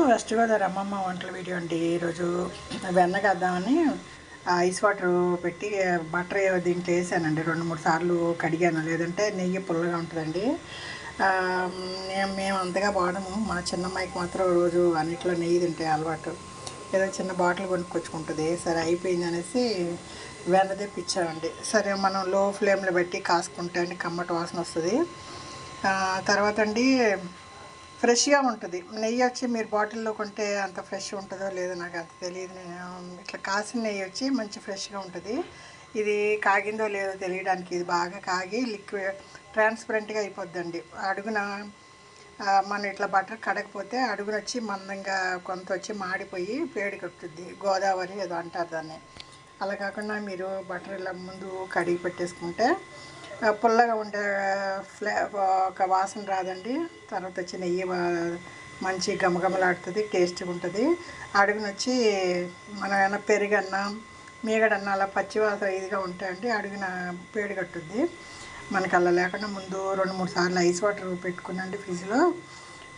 West Godavari అమ్మమ్మ వంటల video అండి. ఈరోజు వెన్న కద్దామని ఐస్ వాటర్ పెట్టి బటర్ దీంట్లో వేసానండి. 2-3 సార్లు కడిగాను, లేదంటే నెయ్యి పుల్లగా ఉంటుందండి. మేము అంతగా వాడము. మా చిన్నమ్మాయికి మాత్రం రోజు అన్నిట్లో నెయ్యి తింటే అలవాటు. ఏదో చిన్న బాటిల్ కొనుక్కొచ్చుకుంటుంది. సరే అయిపోయింది అనేసి వెన్న తెప్పించామండి. సరే మనం లో ఫ్లేమ్లో పెట్టి కాసుకుంటే అండి కమ్మటి వాసన వస్తుంది. తర్వాత అండి ఫ్రెష్గా ఉంటుంది. నెయ్యి వచ్చి మీరు బాటిల్లో కొంటే అంత ఫ్రెష్ ఉంటుందో లేదో నాకు అంత తెలియదు. నేను ఇట్లా కాసిన నెయ్యి వచ్చి మంచి ఫ్రెష్గా ఉంటుంది. ఇది కాగిందో లేదో తెలియడానికి ఇది బాగా కాగి లిక్విడ్ ట్రాన్స్పరెంట్గా అయిపోద్దండి. అడుగున మనం ఇట్లా బటర్ కడగకపోతే అడుగున వచ్చి మందంగా కొంత వచ్చి మాడిపోయి వేడి కట్టుద్ది. గోదావరి ఏదో అంటారు దాన్ని. అలా కాకుండా మీరు బటర్ ఇలా ముందు కడిగి పెట్టేసుకుంటే పుల్లగా ఉండే ఒక వాసన రాదండి. తర్వాత వచ్చి నెయ్యి మంచి గమగమలాడుతుంది, టేస్ట్గా ఉంటుంది. అడుగునొచ్చి మనం ఏమైనా పెరుగన్నా మీగడన్నా అలా పచ్చివాసన ఇదిగా ఉంటాయండి. అడుగున వేడి కట్టుద్ది. మనకి అలా లేకుండా ముందు 2-3 సార్లు ఐస్ వాటర్ పెట్టుకున్నాండి ఫ్రిడ్జ్లో.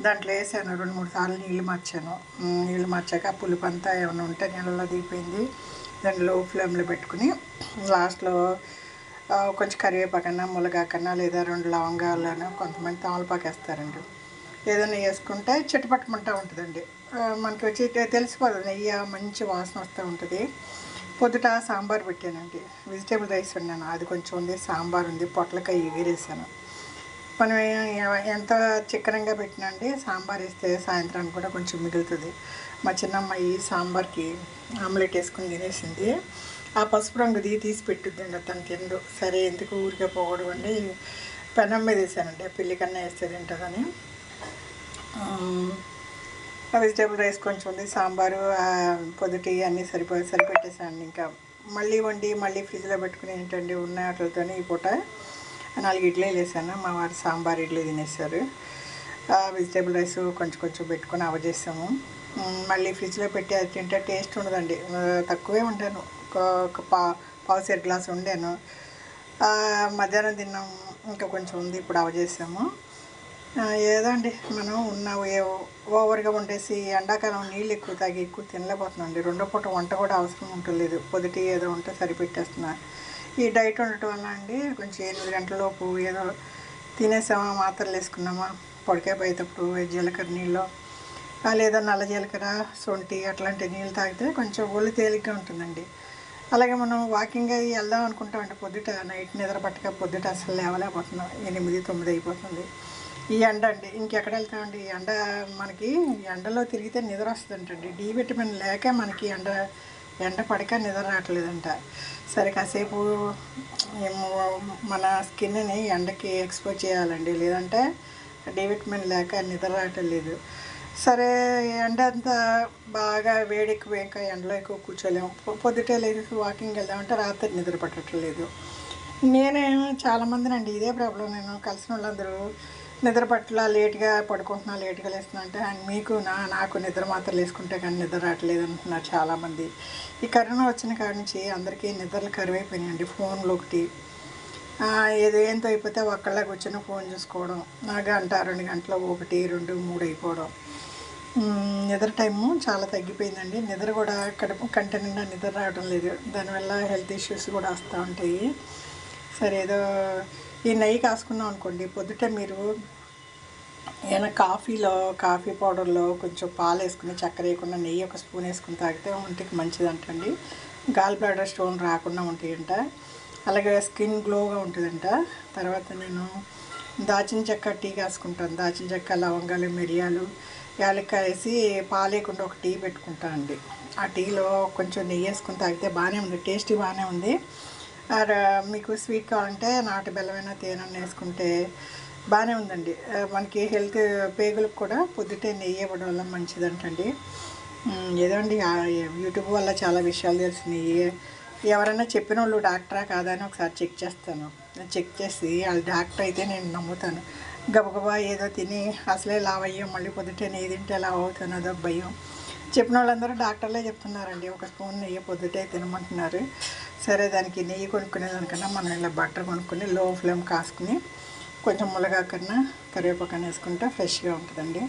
దాంట్లో వేసాను 2-3 సార్లు నీళ్ళు మార్చాను. నీళ్ళు మార్చాక పులుపు అంతా ఏమైనా ఉంటే నీళ్ళలో దిగిపోయింది. దాన్ని లో ఫ్లేమ్లో పెట్టుకుని లాస్ట్లో కొంచెం కరివేపాకన్నా ములగాకన్నా లేదా 2 లవంగాలన్నా కొంతమంది తమలపాకు వేస్తారండి. ఏదైనా వేసుకుంటే చిటపట్టమంటూ ఉంటుందండి. మనకి వచ్చి తెలిసిపోతుంది, నెయ్యి మంచి వాసన వస్తూ ఉంటుంది. పొద్దుట సాంబార్ పెట్టానండి. వెజిటేబుల్ రైస్ వండాను, అది కొంచెం ఉంది. సాంబార్ ఉంది, పొట్లకాయ ఎగిరేసాను. మనం ఎంత చిక్కనంగా పెట్టినా అండి సాంబార్ వేస్తే సాయంత్రానికి కూడా కొంచెం మిగులుతుంది. మా చిన్నమ్మాయి సాంబార్కి ఆమ్లెట్ వేసుకుని తినేసింది. ఆ పసుపు రంగుది తీసి పెట్టుద్దండి, తను తిండు. సరే ఎందుకు ఊరికే పోవడం అండి, పెనం మీద వేసానండి. పిల్లి కన్నా వేస్తే తింటుందని. వెజిటేబుల్ రైస్ కొంచెం ఉంది, సాంబారు పొద్దుటి అన్నీ సరిపెట్టేసానండి. ఇంకా మళ్ళీ వండి మళ్ళీ ఫ్రిడ్జ్లో పెట్టుకుని ఏంటండి ఉన్న వాటితోనే ఈ పూట 4 ఇడ్లీలు వేసాను. మా వారు సాంబార్ ఇడ్లీ తినేసారు. వెజిటేబుల్ రైస్ కొంచెం పెట్టుకొని అవజేసాము. మళ్ళీ ఫ్రిడ్జ్లో పెట్టి అది తింటే టేస్ట్ ఉండదండి. తక్కువే వండాను, ఒక పావుసేరు గ్లాస్ వండాను. మధ్యాహ్నం తిన్నాము, ఇంకా కొంచెం ఉంది, ఇప్పుడు అవజేసాము. ఏదో అండి మనం ఉన్న ఓవర్గా వండేసి ఎండాకాలం నీళ్ళు ఎక్కువ తాగి ఎక్కువ తినలేకపోతున్నాండి. 2 పూట వంట కూడా అవసరం ఉండలేదు. పొద్దుటి ఏదో ఉంటే సరిపెట్టేస్తున్నా. ఈ డైట్ ఉండటం వల్ల అండి కొంచెం 8 గంటలలోపు ఏదో తినేసామా, మాత్రలు వేసుకున్నామా, పొడికాయ పోయేటప్పుడు జీలకర్ర నీళ్ళు లేదా నల్ల జీలకర్ర సొంటి అట్లాంటి నీళ్ళు తాగితే కొంచెం ఒళ్ళు తేలిగ్గా ఉంటుందండి. అలాగే మనం వాకింగ్ అయ్యి వెళ్దాం అనుకుంటామండి. పొద్దుట నైట్ నిద్ర పట్టక పొద్దుట అసలు లేవలేకపోతున్నాం. 8-9 అయిపోతుంది. ఈ ఎండ అండి ఇంకెక్కడ వెళ్తామండి. ఈ ఎండ మనకి ఎండలో తిరిగితే నిద్ర వస్తుందంటండి. డి విటమిన్ లేక మనకి ఎండ పడక నిద్ర రావట్లేదంట. సరే కాసేపు మన స్కిన్ని ఎండకి ఎక్స్పోజ్ చేయాలండి, లేదంటే డి విటమిన్ లేక నిద్ర రావటం లేదు. సరే ఎండ అంతా బాగా వేడెక్కువ ఎండలో ఎక్కువ కూర్చోలేము. పొద్దుటే లేచి వాకింగ్ వెళ్దామంటే రాత్రి నిద్ర పట్టట్లేదు. నేనే చాలామందినండి ఇదే ప్రాబ్లం. నేను కలిసిన వాళ్ళందరూ నిద్ర పట్ల లేట్గా పడుకుంటున్నా, లేట్గా లేస్తున్నా అంటే మీకు నాకు నిద్ర మాత్రం వేసుకుంటే కానీ నిద్ర రావట్లేదు అంటున్నారు చాలామంది. ఈ కరోనా వచ్చిన కాడి నుంచి అందరికీ నిద్రలు కరువైపోయినాయండి. ఫోన్లు ఒకటి ఏదేంతో అయిపోతే ఒక్కళ్ళ కూర్చొని ఫోన్ చూసుకోవడం, గంట 2 గంటలు 1, 2, 3 అయిపోవడం. నిద్ర టైము చాలా తగ్గిపోయిందండి. నిద్ర కూడా కంటి నిండా నిద్ర రావడం లేదు. దానివల్ల హెల్త్ ఇష్యూస్ కూడా వస్తూ ఉంటాయి. సరే ఏదో ఈ నెయ్యి కాసుకున్నాం అనుకోండి, పొద్దుటే మీరు ఏమైనా కాఫీ పౌడర్లో కొంచెం పాలు వేసుకుని చక్కెర వేయకుండా నెయ్యి 1 స్పూన్ వేసుకుని తాగితే ఒంటికి మంచిదంటండి. గాల్ బ్లాడర్ స్టోన్ రాకుండా ఉంటాయంట. అలాగే స్కిన్ గ్లోగా ఉంటుందంట. తర్వాత నేను దాచిన చెక్క టీ కాసుకుంటాను. దాచిన చెక్క, లవంగాలు, మిరియాలు, యాలక్కాయ వేసి పాలు వేయకుండా ఒక టీ పెట్టుకుంటాను అండి. ఆ టీలో కొంచెం నెయ్యి వేసుకుని తాగితే బాగానే ఉంది, టేస్ట్ బాగానే ఉంది. మీకు స్వీట్ కావాలంటే నాటు బెల్లమైనా తేనె వేసుకుంటే బాగానే ఉందండి. మనకి హెల్త్ పేగులకు కూడా పొద్దుటే నెయ్యి ఇవ్వడం వల్ల మంచిదంటండి. ఏదో అండి యూట్యూబ్ వల్ల చాలా విషయాలు తెలిసినాయి. ఎవరైనా చెప్పిన వాళ్ళు డాక్టరా కాదా అని ఒకసారి చెక్ చేస్తాను. చెక్ చేసి వాళ్ళు డాక్టర్ అయితే నేను నమ్ముతాను. గబగబా ఏదో తిని అసలే లావ్ అయ్యాం, మళ్ళీ పొద్దుటే నెయ్యి తింటే లావ్ అవుతాను, అదో భయం. చెప్పిన వాళ్ళందరూ డాక్టర్లే చెప్తున్నారండి. 1 స్పూన్ నెయ్యి పొద్దుటే తినమంటున్నారు. సరే దానికి నెయ్యి కొనుక్కునేదానికన్నా మనం ఇలా బటర్ కొనుక్కొని లో ఫ్లేమ్ కాసుకుని కొంచెం ములగాకన్నా కరివేపాకన్నా వేసుకుంటే ఫ్రెష్గా ఉంటుందండి.